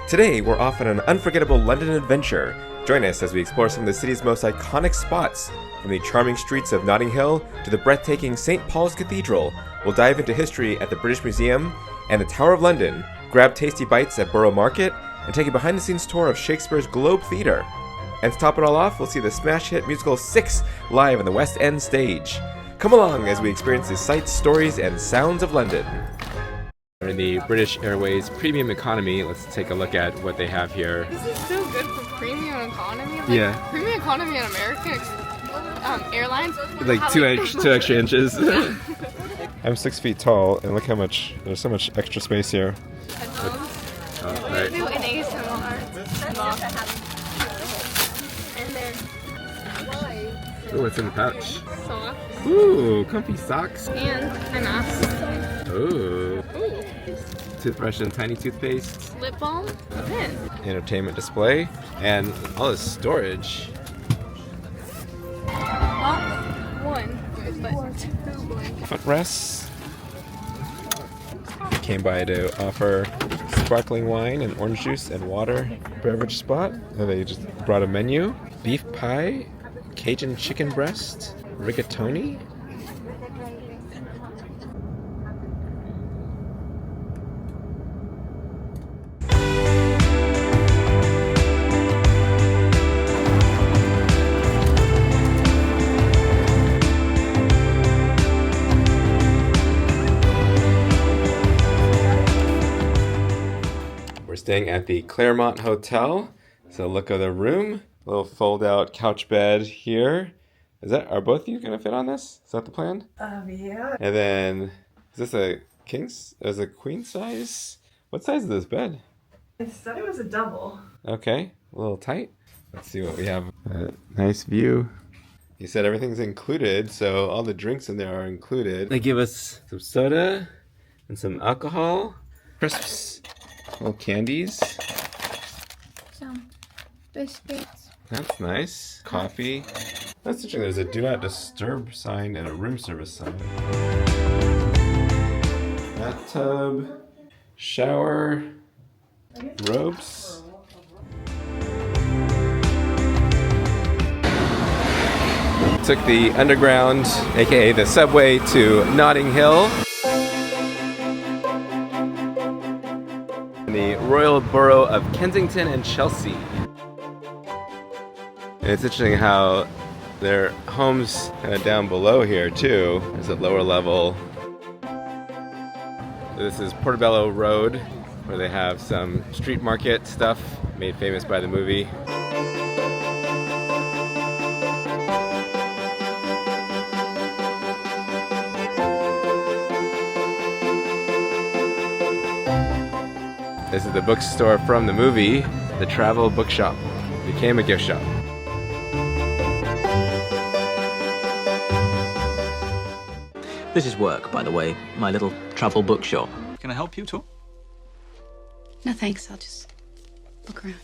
Today, we're off on an unforgettable London adventure. Join us as we explore some of the city's most iconic spots. From the charming streets of Notting Hill to the breathtaking St. Paul's Cathedral, we'll dive into history at the British Museum and the Tower of London, grab tasty bites at Borough Market, and take a behind-the-scenes tour of Shakespeare's Globe Theatre. And to top it all off, we'll see the smash hit musical Six live on the West End stage. Come along as we experience the sights, stories, and sounds of London. We're in the British Airways Premium Economy. Let's take a look at what they have here. This is so good for premium economy. Like, yeah. Premium economy on American airlines. Like two extra inches. I'm 6 feet tall, and look how much, there's so much extra space here. Oh, right. Do an ASMR. Ooh, what's in the pouch? Socks. Ooh, comfy socks. And a mask. Ooh. Toothbrush and tiny toothpaste. Lip balm. A pen. Entertainment display. And all this storage. Not one, but two blankets. Footrests. Came by to offer sparkling wine and orange juice and water beverage spot. And they just brought a menu. Beef pie, Cajun chicken breast, rigatoni. Staying at the Claremont Hotel. So look at the room. A little fold-out couch bed here. Are both of you gonna fit on this? Is that the plan? Yeah. And then, is this a a queen size? What size is this bed? I said it was a double. Okay, a little tight. Let's see what we have. Nice view. You said everything's included, so all the drinks in there are included. They give us some soda and some alcohol, crisps. Little candies. Some biscuits. That's nice. Coffee. That's interesting. There's a do not disturb sign and a room service sign. Bathtub. Shower. Robes. Took the underground, aka the subway, to Notting Hill. The Royal Borough of Kensington and Chelsea. And it's interesting how their homes kind of down below here too. There's a lower level. This is Portobello Road, where they have some street market stuff made famous by the movie. This is the bookstore from the movie. The Travel Bookshop became a gift shop. This is work, by the way, my little travel bookshop. Can I help you at all? No thanks, I'll just look around.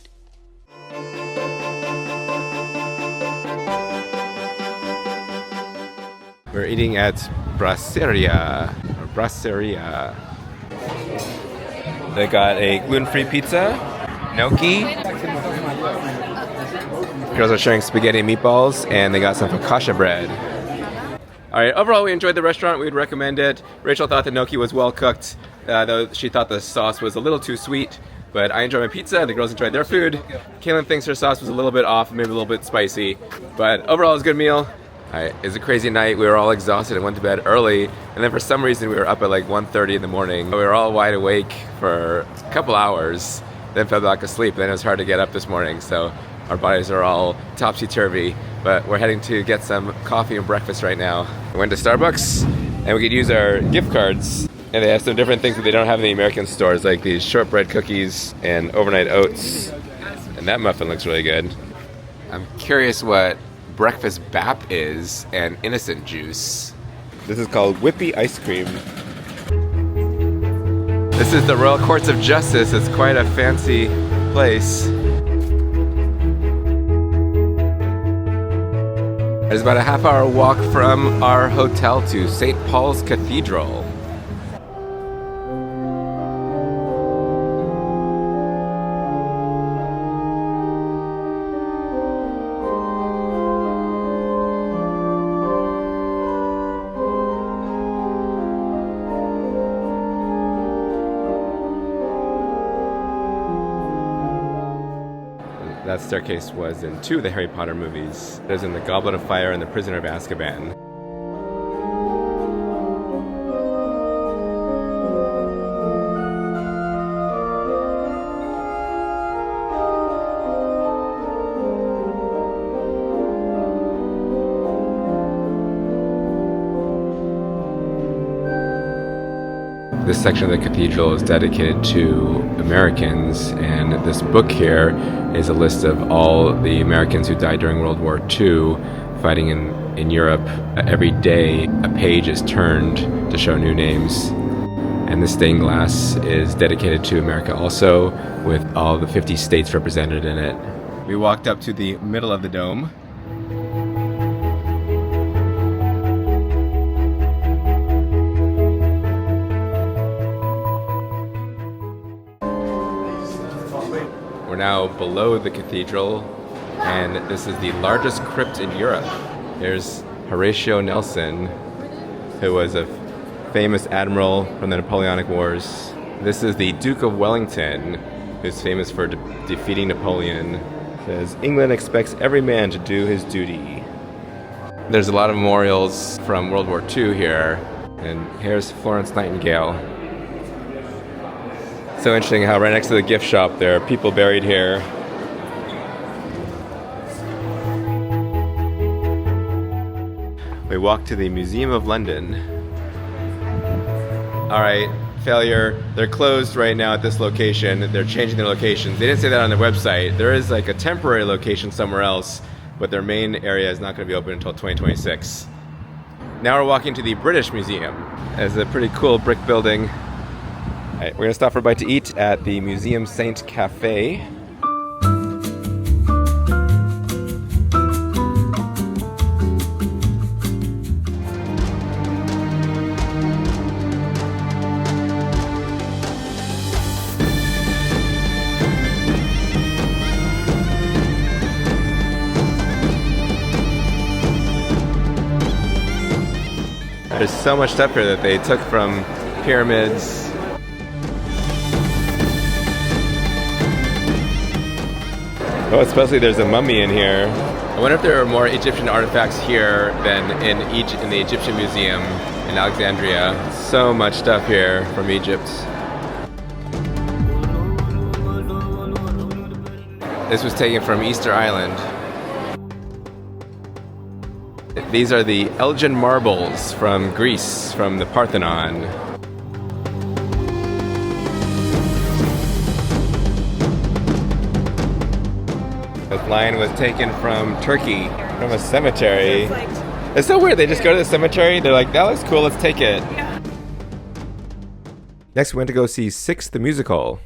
We're eating at Brasseria. They got a gluten-free pizza, gnocchi. Girls are sharing spaghetti and meatballs, and they got some focaccia bread. All right, overall we enjoyed the restaurant. We would recommend it. Rachel thought the gnocchi was well cooked, though she thought the sauce was a little too sweet. But I enjoyed my pizza, the girls enjoyed their food. Kaylin thinks her sauce was a little bit off, maybe a little bit spicy. But overall it was a good meal. It was a crazy night. We were all exhausted and went to bed early. And then for some reason we were up at like 1:30 in the morning. We were all wide awake for a couple hours, then fell back asleep. Then it was hard to get up this morning. So our bodies are all topsy-turvy. But we're heading to get some coffee and breakfast right now. We went to Starbucks and we could use our gift cards. And they have some different things that they don't have in the American stores, like these shortbread cookies and overnight oats. And that muffin looks really good. I'm curious what breakfast bap is and innocent juice. This is called whippy ice cream. This is the Royal Courts of Justice. It's quite a fancy place. It's about a half-hour walk from our hotel to St. Paul's Cathedral. That staircase was in 2 of the Harry Potter movies. It was in The Goblet of Fire and The Prisoner of Azkaban. This section of the cathedral is dedicated to Americans, and this book here is a list of all the Americans who died during World War II fighting in Europe. Every day a page is turned to show new names, and this stained glass is dedicated to America also, with all the 50 states represented in it. We walked up to the middle of the dome. We're now below the cathedral, and this is the largest crypt in Europe. There's Horatio Nelson, who was a famous admiral from the Napoleonic Wars. This is the Duke of Wellington, who's famous for defeating Napoleon. It says, "England expects every man to do his duty." There's a lot of memorials from World War II here, and here's Florence Nightingale. So interesting how right next to the gift shop there are people buried here. We walk to the Museum of London. Alright, failure. They're closed right now at this location. They're changing their locations. They didn't say that on their website. There is like a temporary location somewhere else, but their main area is not going to be open until 2026. Now we're walking to the British Museum. It's a pretty cool brick building. Alright, we're gonna stop for a bite to eat at the Museum Saint Cafe. There's so much stuff here that they took from pyramids. Oh, supposedly there's a mummy in here. I wonder if there are more Egyptian artifacts here than in the Egyptian Museum in Alexandria. So much stuff here from Egypt. This was taken from Easter Island. These are the Elgin marbles from Greece, from the Parthenon. This lion was taken from Turkey, from a cemetery. It's so weird, they just go to the cemetery, they're like, that looks cool, let's take it. Yeah. Next we went to go see Six the Musical.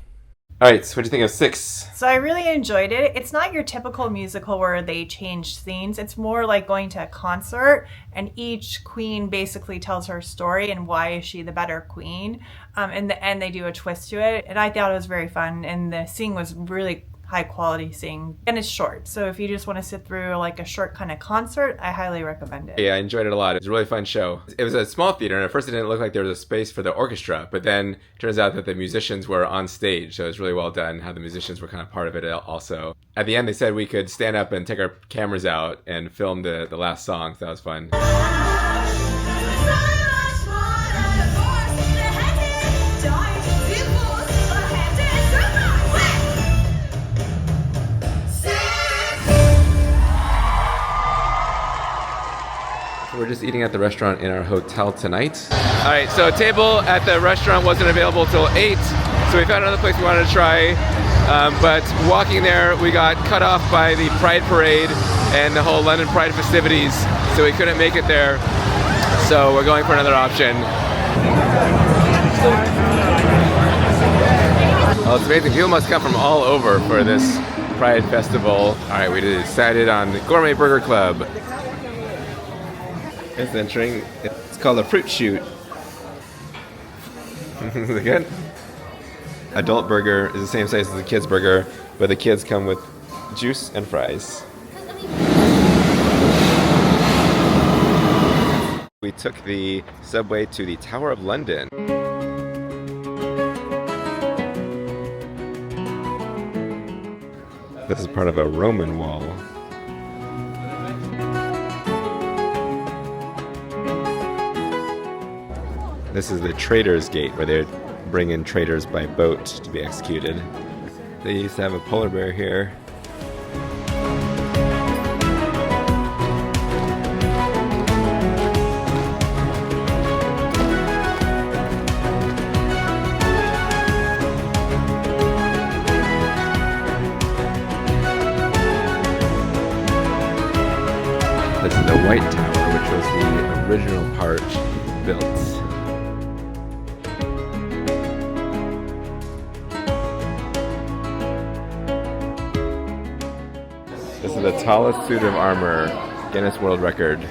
Alright, so what do you think of Six? So I really enjoyed it. It's not your typical musical where they change scenes. It's more like going to a concert, and each queen basically tells her story and why is she the better queen. In the end, they do a twist to it, and I thought it was very fun. And the singing was really high quality singing, and it's short. So if you just want to sit through like a short kind of concert, I highly recommend it. Yeah, I enjoyed it a lot. It was a really fun show. It was a small theater, and at first it didn't look like there was a space for the orchestra, but then it turns out that the musicians were on stage, so it was really well done how the musicians were kind of part of it also. At the end, they said we could stand up and take our cameras out and film the last song, so that was fun. We're just eating at the restaurant in our hotel tonight. All right, so a table at the restaurant wasn't available till 8, so we found another place we wanted to try. But walking there, we got cut off by the Pride Parade and the whole London Pride festivities, so we couldn't make it there. So we're going for another option. Well, it's amazing. People must come from all over for this Pride Festival. All right, we decided on the Gourmet Burger Club. It's entering. It's called a fruit shoot. Is it good? Adult burger is the same size as the kids burger, but the kids come with juice and fries. We took the subway to the Tower of London. This is part of a Roman wall. This is the Traders' Gate, where they bring in traders by boat to be executed. They used to have a polar bear here. This is the White Tower, which was the original part built. This is the tallest suit of armor, Guinness World Record.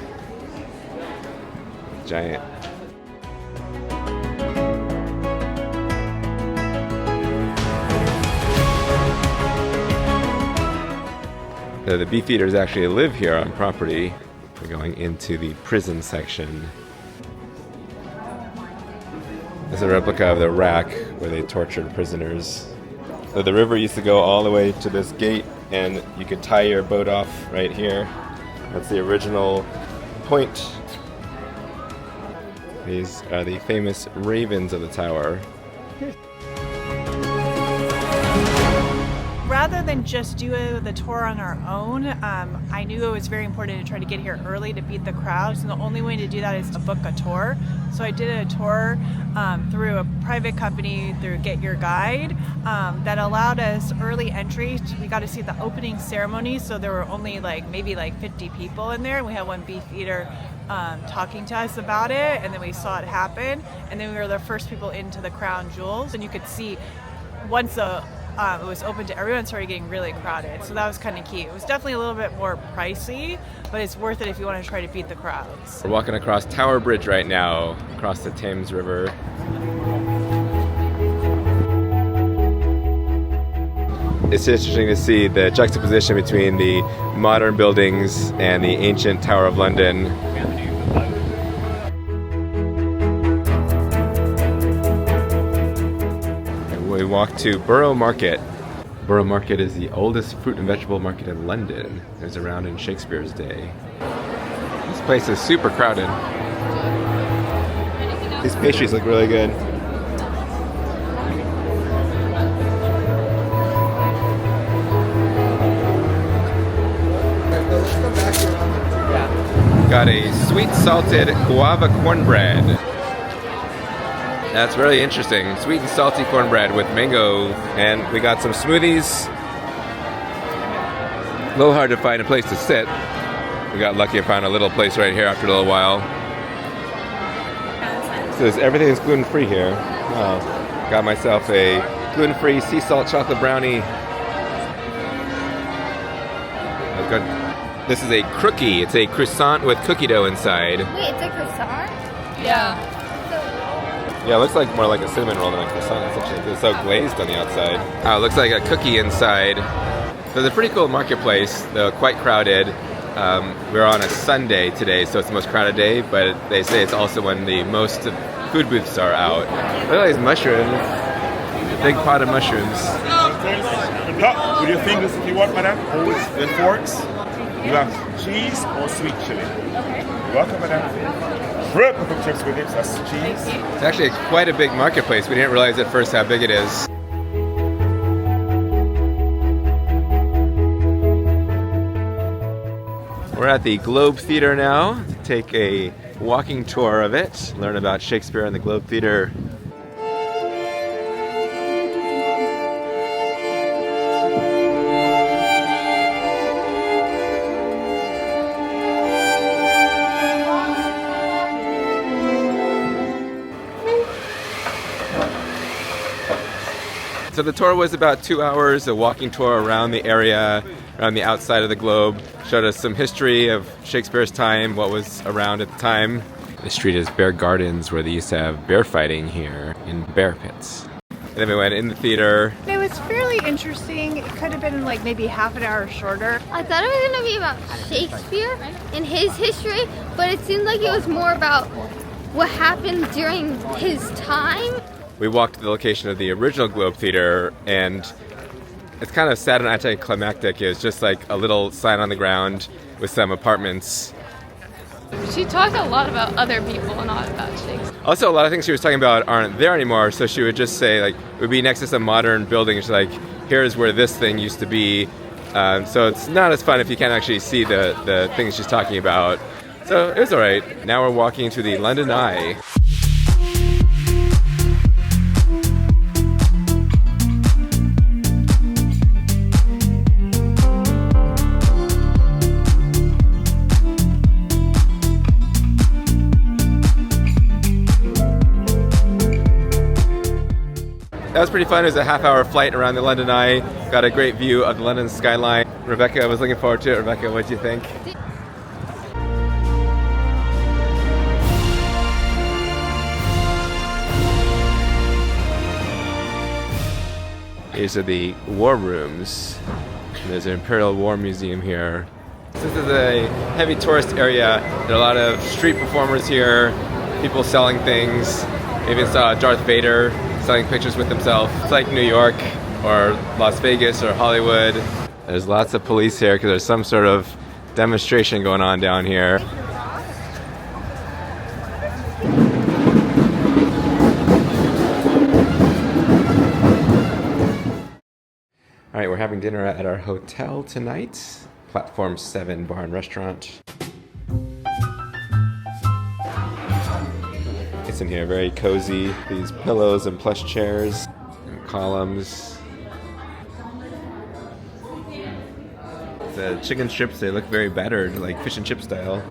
Giant. The Beefeaters actually live here on property. We're going into the prison section. This is a replica of the rack where they tortured prisoners. So the river used to go all the way to this gate, and you could tie your boat off right here. That's the original point. These are the famous ravens of the tower. Rather than just do the tour on our own, I knew it was very important to try to get here early to beat the crowds, and the only way to do that is to book a tour. So I did a tour through a private company, through Get Your Guide, that allowed us early entry. We got to see the opening ceremony, so there were only maybe 50 people in there, and we had one beefeater talking to us about it, and then we saw it happen, and then we were the first people into the crown jewels, and you could see once it was open to everyone, started getting really crowded. So that was kind of key. It was definitely a little bit more pricey, but it's worth it if you want to try to beat the crowds. We're walking across Tower Bridge right now, across the Thames River. It's interesting to see the juxtaposition between the modern buildings and the ancient Tower of London. We walk to Borough Market. Borough Market is the oldest fruit and vegetable market in London. It was around in Shakespeare's day. This place is super crowded. These pastries look really good. Got a sweet salted guava cornbread. That's really interesting. Sweet and salty cornbread with mango, and we got some smoothies. A little hard to find a place to sit. We got lucky and found a little place right here after a little while. So everything is gluten-free here. Got myself a gluten-free sea salt chocolate brownie. This is a crookie. It's a croissant with cookie dough inside. Wait, it's a croissant? Yeah. Yeah, it looks like more like a cinnamon roll than a croissant. It's so glazed on the outside. Oh, it looks like a cookie inside. So it's a pretty cool marketplace, though quite crowded. We're on a Sunday today, so it's the most crowded day, but they say it's also when the most food booths are out. Look at these mushrooms. A big pot of mushrooms. The top with your fingers if you want, madam. Hold the forks. You have cheese or sweet chili. You're welcome, madam. Rip the chips with it, that's cheese. It's actually quite a big marketplace. We didn't realize at first how big it is. We're at the Globe Theatre now to take a walking tour of it, learn about Shakespeare and the Globe Theatre. So the tour was about 2 hours, a walking tour around the area, around the outside of the Globe. Showed us some history of Shakespeare's time, what was around at the time. The street is Bear Gardens, where they used to have bear fighting here in bear pits. And then we went in the theater. It was fairly interesting. It could have been maybe half an hour shorter. I thought it was going to be about Shakespeare and his history, but it seemed like it was more about what happened during his time. We walked to the location of the original Globe Theatre, and It's kind of sad and anticlimactic. It's just like a little sign on the ground with some apartments. She talked a lot about other people, not about Shakespeare. Also, a lot of things she was talking about aren't there anymore, so she would just say, like, it would be next to some modern building. She's like, here's where this thing used to be. So it's not as fun if you can't actually see the things she's talking about. So it was all right. Now we're walking to the London Eye. That was pretty fun. It was a half-hour flight around the London Eye. Got a great view of the London skyline. Rebecca was looking forward to it. Rebecca, what do you think? These are the war rooms. There's an Imperial War Museum here. This is a heavy tourist area. There are a lot of street performers here, people selling things. I even saw Darth Vader selling pictures with himself. It's like New York or Las Vegas or Hollywood. There's lots of police here because there's some sort of demonstration going on down here. All right, we're having dinner at our hotel tonight. Platform 7 Bar and Restaurant. It's in here, very cozy. These pillows and plush chairs and columns. The chicken strips, they look very battered, like fish and chip style.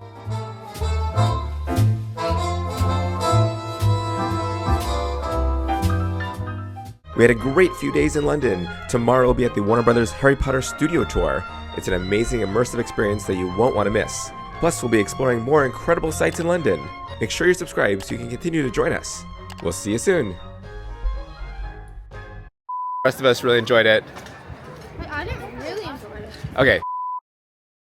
We had a great few days in London. Tomorrow we'll be at the Warner Brothers Harry Potter Studio Tour. It's an amazing immersive experience that you won't want to miss. Plus, we'll be exploring more incredible sights in London. Make sure you're subscribed so you can continue to join us. We'll see you soon. The rest of us really enjoyed it. I didn't really enjoy it. Okay,